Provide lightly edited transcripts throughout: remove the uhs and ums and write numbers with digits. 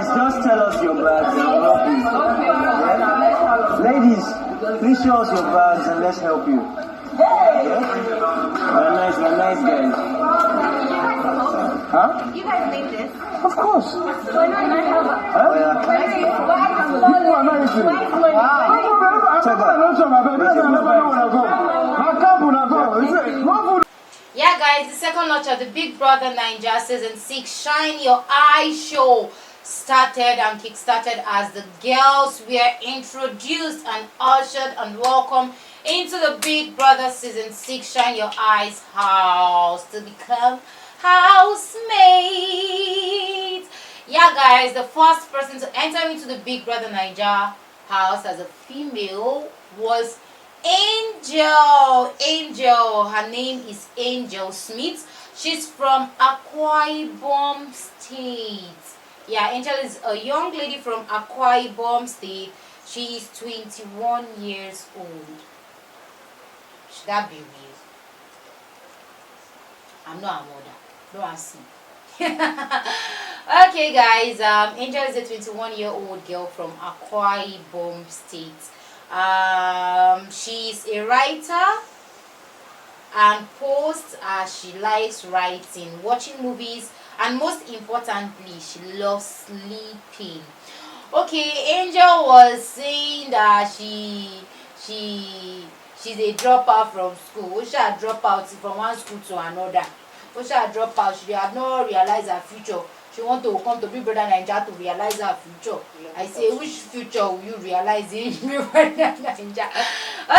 guys, just tell us your bags and we'll help you. Yeah? Ladies, please show us your bags and let's help you. Yeah? We're nice guys. Huh? You guys made this? Of course. So can I have a... Huh? Yeah. Yeah, guys, the second launch of the Big Brother NAIJA Season 6 Shine Your Eye show started and kick-started as the girls were introduced and ushered and welcomed into the Big Brother Season 6 Shine Your Eyes house to become housemates. Yeah, guys, the first person to enter into the Big Brother NAIJA house as a female was Angel. Her name is Angel Smith. She's from Akwa Ibom State. Yeah, Angel is a young lady from Akwa Ibom State. She is 21 years old. Should that be real? I'm not a mother. Don't ask me. Okay, guys. Angel is a 21-year-old girl from Akwa Ibom State. She's a writer and posts as she likes writing, watching movies, and most importantly, she loves sleeping. Okay, Angel was saying that she's a dropout from school. She had dropped out from one school to another. She had dropped out. She had not realized her future. She want to come to Big Brother NAIJA to realize her future. I say, which future will you realize in Big Brother NAIJA?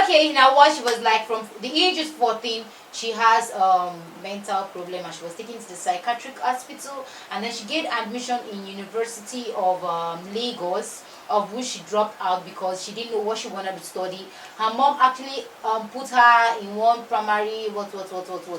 Okay, now what she was like from the age is 14, she has mental problem and she was taken to the psychiatric hospital, and then she gained admission in University of Lagos, of which she dropped out because she didn't know what she wanted to study. Her mom actually put her in one primary what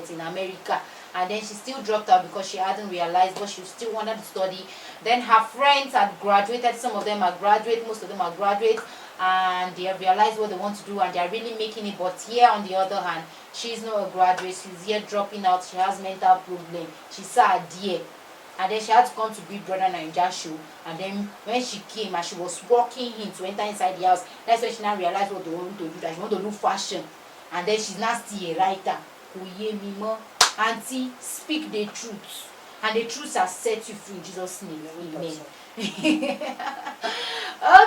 in America, and then she still dropped out because she hadn't realized what she still wanted to study. Then her friends had graduated. Some of them are graduate, most of them are graduate, and they have realized what they want to do and they are really making it. But here on the other hand, she's not a graduate. She's here dropping out. She has mental problem. She's sad dear. And then she had to come to Big Brother NAIJA show. And then when she came and she was walking in to enter inside the house, that's when she now realized what they want to do, that she want to do fashion. And then she's now still a writer. Auntie, speak the truth. And the truth has set you free in Jesus' name. Amen.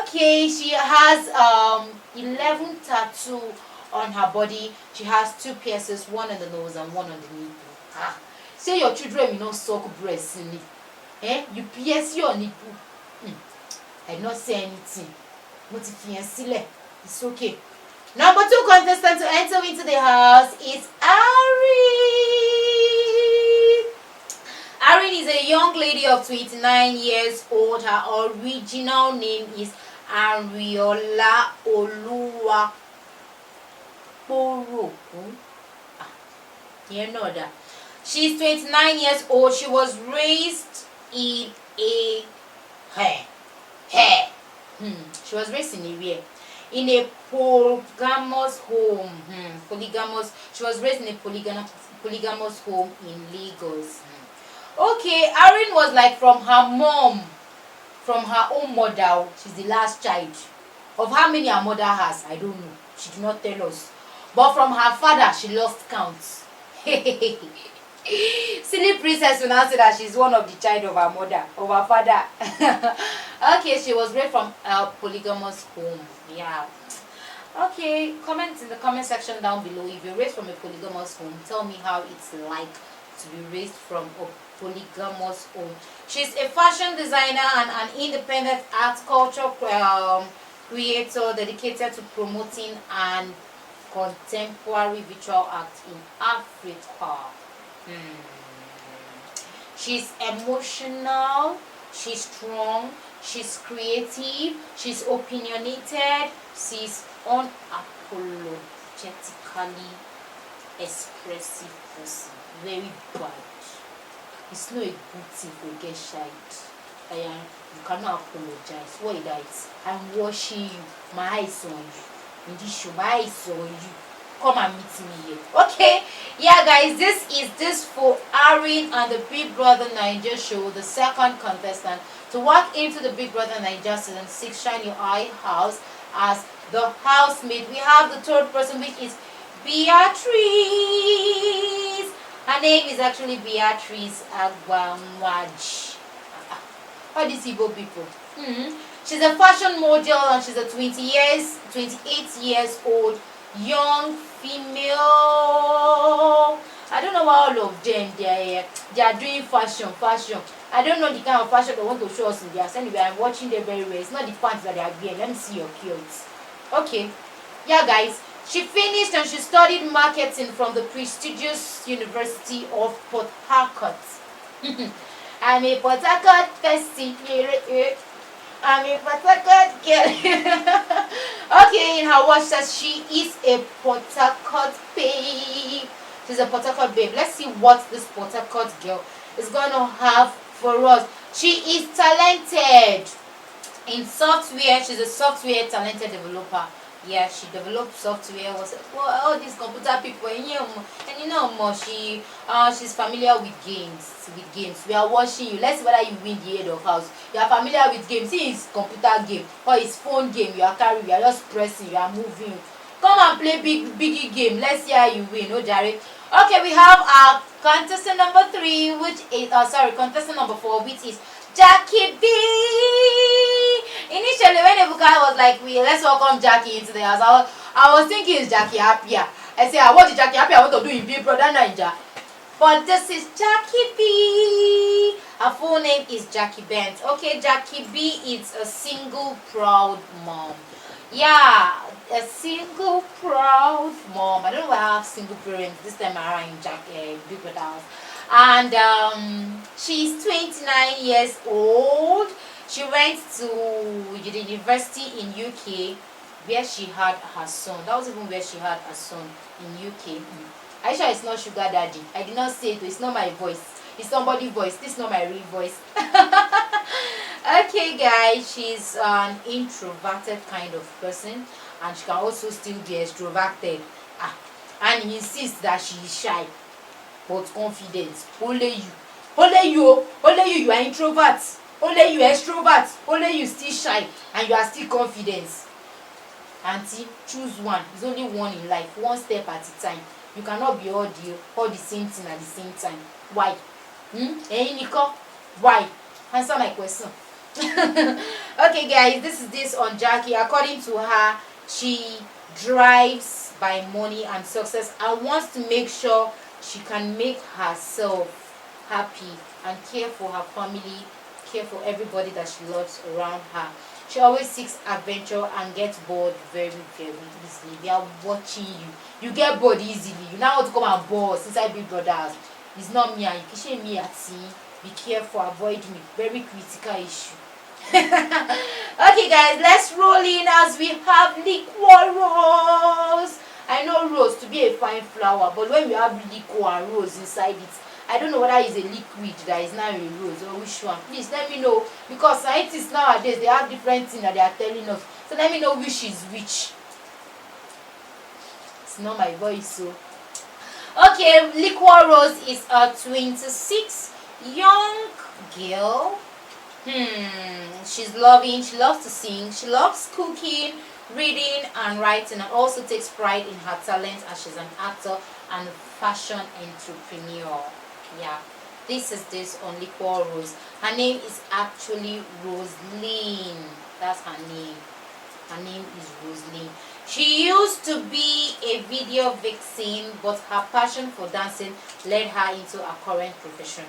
Okay, she has 11 tattoos on her body. She has 2 piercings, one on the nose and one on the nipple. Say your children will not suck breast in it. You pierce your nipple. I not say anything. It's okay. Number 2 contestant to enter into the house is Irene. Irene is a young lady of 29 years old. Her original name is Ariola Oluwaporoku. You know that. She's 29 years old. She was raised in a She was raised in a where? In a polygamous home. She was raised in a polygamous home in Lagos. Okay, Irene was like from her mom, from her own mother. She's the last child. Of how many her mother has, I don't know. She did not tell us. But from her father, she lost count. Silly princess will now say that she's one of the child of her mother, of her father. Okay, she was raised from a polygamous home. Yeah. Okay, comment in the comment section down below. If you're raised from a polygamous home, tell me how it's like to be raised from a polygamous home. She's a fashion designer and an independent art culture creator dedicated to promoting and contemporary visual art in Africa. She's emotional, she's strong, she's creative, she's opinionated, she's unapologetically expressive person. Very bad. It's not a good thing to get shy. You cannot apologize. What is that? I'm watching you. My eyes on you. In this show, my eyes on you. Come and meet me here. Okay, yeah guys, this is this for Irene and the Big Brother NAIJA show, the second contestant to walk into the Big Brother NAIJA Season 6 Shine Your Eye house as the housemate. We have the third person, which is Beatrice. Her name is actually Beatrice Agwamwaj. How these Igbo people? She's a fashion model and she's a 28 years old young female. I don't know why all of them they are doing fashion. I don't know the kind of fashion they want to show us in their anyway. I'm watching them very well. It's not the pants that they are wearing. Let me see your clothes. Okay. Yeah, guys. She finished and she studied marketing from the prestigious University of Port Harcourt. I'm a Port Harcourt person. I'm a Port Harcourt girl. Okay, in her watch says she is a Port Harcourt babe. She's a Port Harcourt babe. Let's see what this Port Harcourt girl is going to have for us. She is talented in software. She's a software talented developer. Yeah, she developed software. All these computer people, and you know more. She's familiar with games. We are watching you. Let's see whether you win the head of house. You are familiar with games. See, it's computer game or it's phone game. You are carrying. You are just pressing. You are moving. Come and play biggie game. Let's see how you win. Oh, Jerry. Okay, we have our contestant number 3, which is contestant number 4, which is Jackie B. Initially, when Ebuka was like, let's welcome Jackie into the house, I was thinking it's Jackie Happier. I said, what is Jackie Happier? I want to do in Big Brother NAIJA. But this is Jackie B. Her full name is Jackie Bent. Okay, Jackie B is a single proud mom. Yeah, a single proud mom. I don't know why I have single parents this time around in Big Brother house. And she's 29 years old. She went to the university in UK where she had her son. That was even where she had her son, in UK. Are you sure it's not Sugar Daddy? I did not say it. It's not my voice. It's somebody's voice. This is not my real voice. Okay, guys. She's an introverted kind of person. And she can also still be extroverted. And he insists that she is shy. But confident. Only you. You are introvert. Only you extrovert. Only you still shy. And you are still confident. Auntie, choose one. There's only one in life. One step at a time. You cannot be all the same thing at the same time. Why? Nico? Why? Answer my question. Okay, guys, this is this on Jackie. According to her, she drives by money and success and wants to make sure she can make herself happy and care for her family, care for everybody that she loves around her. She always seeks adventure and gets bored very, very easily. They are watching you. You get bored easily. You now want to come and boss inside Big Brothers. It's not me and you. Kishe me at be careful, avoid me. Very critical issue. Okay, guys, let's roll in as we have liquor rose. I know rose to be a fine flower, but when we have liquor and rose inside it, I don't know whether it's a liquid that is now a rose or which one. Please let me know, because scientists nowadays, they have different things that they are telling us. So let me know which is which. It's not my voice, so. Okay, liquor rose is a 26 young girl. She's loving, she loves to sing, she loves cooking, reading and writing, and also takes pride in her talent as she's an actor and fashion entrepreneur. Yeah, this is this on Liquor Rose. Her name is actually Roseline. That's her name. Her name is Roseline. She used to be a video vixen, but her passion for dancing led her into her current profession.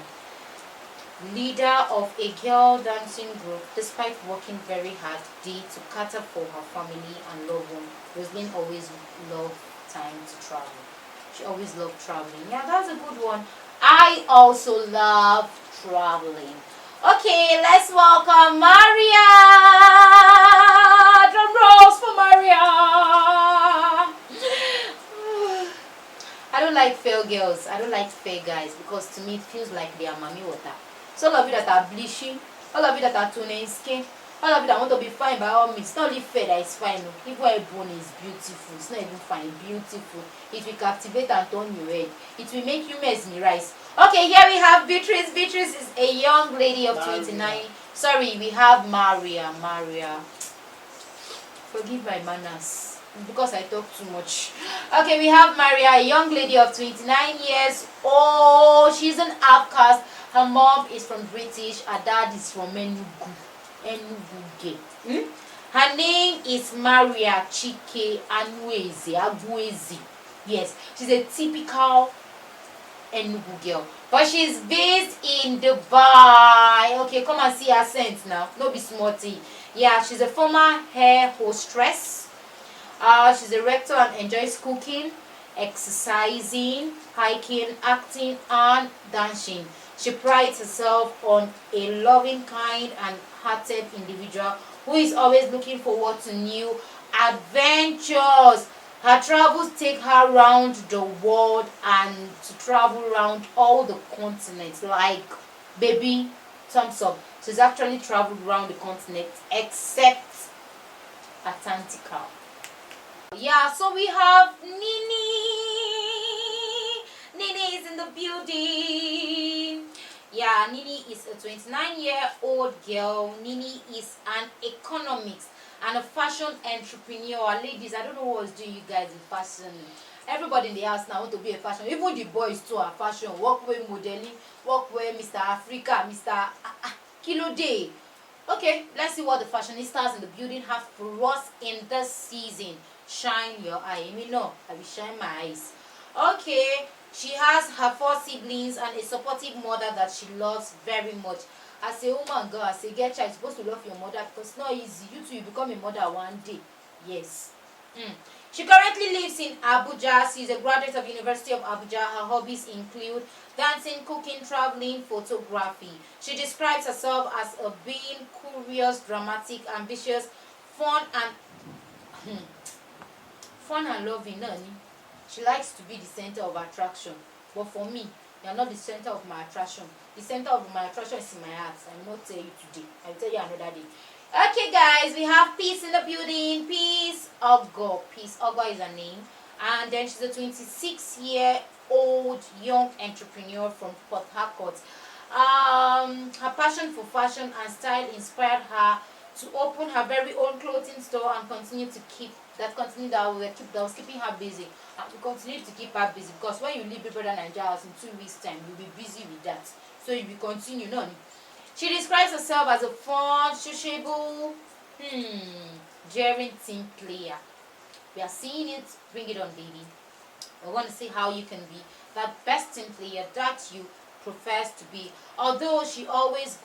Leader of a girl dancing group, despite working very hard day to cater for her family and loved one, Roseline always loved time to travel. She always loved traveling. Yeah, that's a good one. I also love traveling. Okay, let's welcome Maria. Drum rolls for Maria. I don't like fair girls. I don't like fair guys, because to me it feels like they are mommy water. So all of you that are bleaching, all of you that are toning skin, all of you that want to be fine by all means, it's not only fair that is fine. Even a bone is beautiful. It's not even fine, beautiful. It will captivate and turn your head. It will make you mesmerize. Okay, here we have Beatrice. Beatrice is a young lady of 29 Sorry, we have Maria. Forgive my manners because I talk too much. Okay, we have Maria, a young lady of 29 years old. She's an outcast. Her mom is from British. Her dad is from Enugu. Her name is Maria Chike Aguezi. Yes, she's a typical Enugu girl, but she's based in Dubai. Okay, come and see her scent now. No be smarty. Yeah, she's a former hair hostess. She's a rector and enjoys cooking, exercising, hiking, acting, and dancing. She prides herself on a loving, kind, and hearted individual who is always looking forward to new adventures. Her travels take her around the world and to travel around all the continents. Like, baby, thumbs up. She's actually traveled around the continent except Antarctica. Yeah, so we have Nini. Nini is in the building. Yeah, Nini is a 29-year-old girl. Nini is an economist and a fashion entrepreneur. Ladies, I don't know what's doing you guys in fashion. Everybody in the house now want to be a fashion. Even the boys too are fashion. Workwear modeling, workwear Mr. Africa, Mr. Kilo Day. Okay, let's see what the fashionistas in the building have for us in this season. Shine your eye. Me know, I will shine my eyes. Okay, she has her 4 siblings and a supportive mother that she loves very much. As a woman, girl, as a girl child, you're supposed to love your mother because it's not easy. You too, you become a mother one day. Yes. She currently lives in Abuja. She's a graduate of University of Abuja. Her hobbies include dancing, cooking, traveling, photography. She describes herself as a being curious, dramatic, ambitious, fun and loving. She likes to be the center of attraction. But for me, you are not the center of my attraction. The center of my attraction is in my heart. I will not tell you today. I will tell you another day. Okay, guys, we have Peace in the building. Peace Ogo. Peace Ogo is her name. And then she's a 26-year-old young entrepreneur from Port Harcourt. Her passion for fashion and style inspired her to open her very own clothing store and continue to keep that was keeping her busy. And we continue to keep her busy because when you leave BBnaija house in 2 weeks' time, you'll be busy with that. So you will continue, no? She describes herself as a fun, sociable, daring team player. We are seeing it. Bring it on, baby. I want to see how you can be that best team player that you profess to be. Although she's always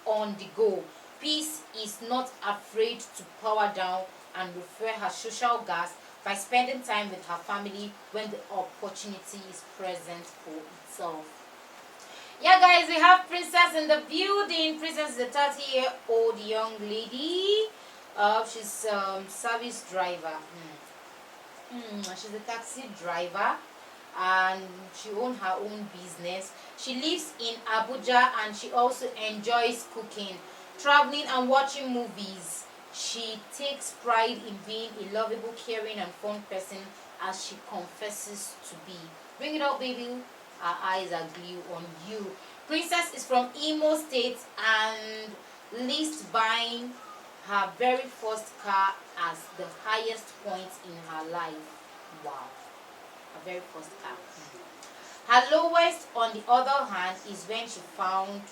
on the go. Peace is not afraid to power down and refill her social gas by spending time with her family when the opportunity is present for itself. Yeah, guys, we have Princess in the building. Princess is a 30-year-old young lady. She's a service driver. She's a taxi driver and she owns her own business. She lives in Abuja and she also enjoys cooking, traveling and watching movies. She takes pride in being a lovable, caring and fun person as she confesses to be. Bring it up, baby. Our eyes are glued on you. Princess is from Imo State and leased buying her very first car as the highest point in her life. Wow. Her very first car. Her lowest, on the other hand, is when she found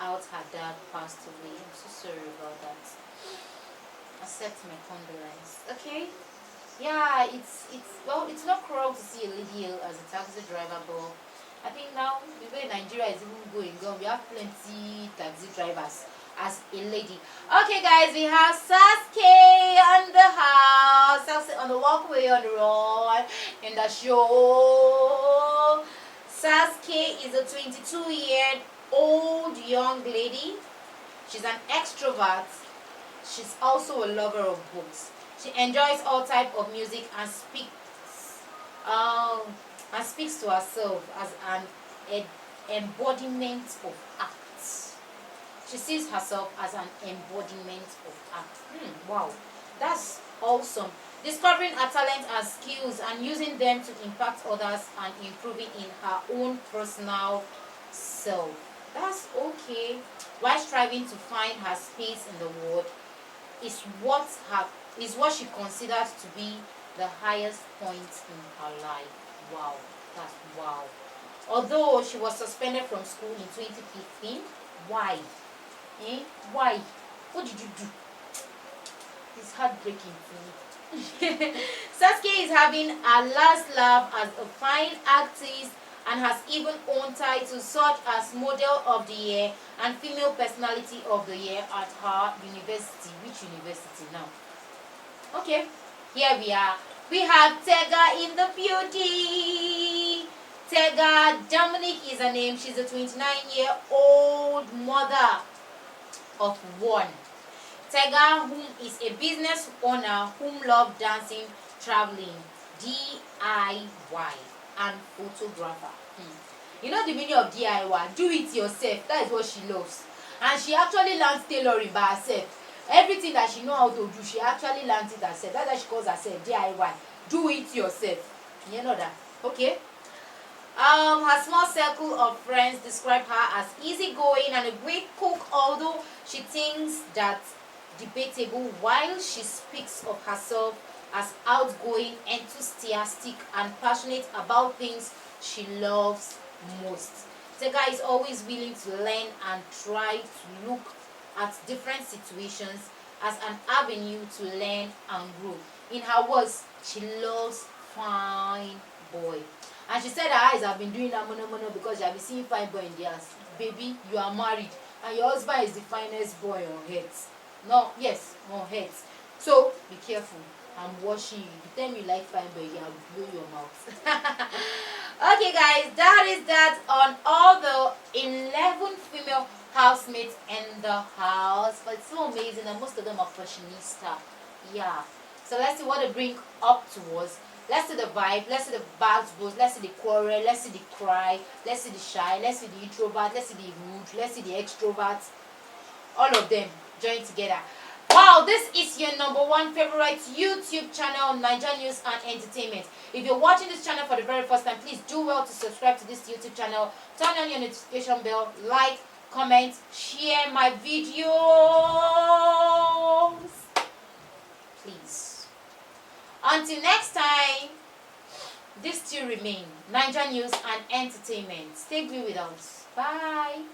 out her dad passed away. I'm so sorry about that. Accept my condolence. Okay? Yeah, it's not cruel to see a lady as a taxi driver, but I think now the way Nigeria is even going on, we have plenty taxi drivers as a lady. Okay, guys, we have Sasuke on the house, Sasuke on the walkway, on the road, in the show. Sasuke is a 22-year-old young lady. She's an extrovert. She's also a lover of books. She enjoys all types of music and speaks to herself as an embodiment of art. She sees herself as an embodiment of art. Wow, that's awesome. Discovering her talent and skills and using them to impact others and improving in her own personal self. That's okay. While striving to find her space in the world is what she considers to be the highest point in her life. Wow, that's wow. Although she was suspended from school in 2015, why? Why? What did you do? It's heartbreaking to me. Sasuke is having a last laugh as a fine artist and has even won titles such as Model of the Year and Female Personality of the Year at her university. Which university now? Okay, here we are. We have Tega in the beauty. Tega Dominic is her name. She's a 29-year-old mother of one. Tega, whom is a business owner whom loves dancing, traveling, DIY, and photographer. You know the meaning of DIY? Do it yourself. That is what she loves. And she actually learns tailoring by herself. Everything that she knows how to do, she actually learns it herself. That's why she calls herself DIY. Do it yourself. You know that? Okay? Her small circle of friends describe her as easygoing and a great cook, although she thinks that debatable while she speaks of herself as outgoing, enthusiastic, and passionate about things she loves most. Tega is always willing to learn and try to look at different situations as an avenue to learn and grow. In her words, she loves fine boy. And she said her eyes have been doing that mono because she have been seeing fine boy in the ass. Baby, you are married and your husband is the finest boy on earth. No, yes, on earth. So be careful. I'm watching you. If you tell me you like fine boy, I'll blow your mouth. Okay guys, that is that on all the 11 female housemates in the house. But it's so amazing and most of them are fashionista. Yeah. So let's see what they bring up to us. Let's see the vibe, let's see the bags boost, let's see the quarrel, let's see the cry, let's see the shy, let's see the introvert, let's see the rude, let's see the extrovert. All of them join together. Wow, this is your #1 favorite YouTube channel, NAIJA News and Entertainment. If you're watching this channel for the very first time, please do well to subscribe to this YouTube channel. Turn on your notification bell, like, comment, share my videos. Please. Until next time, this still remain NAIJA News and Entertainment. Stay with us. Bye.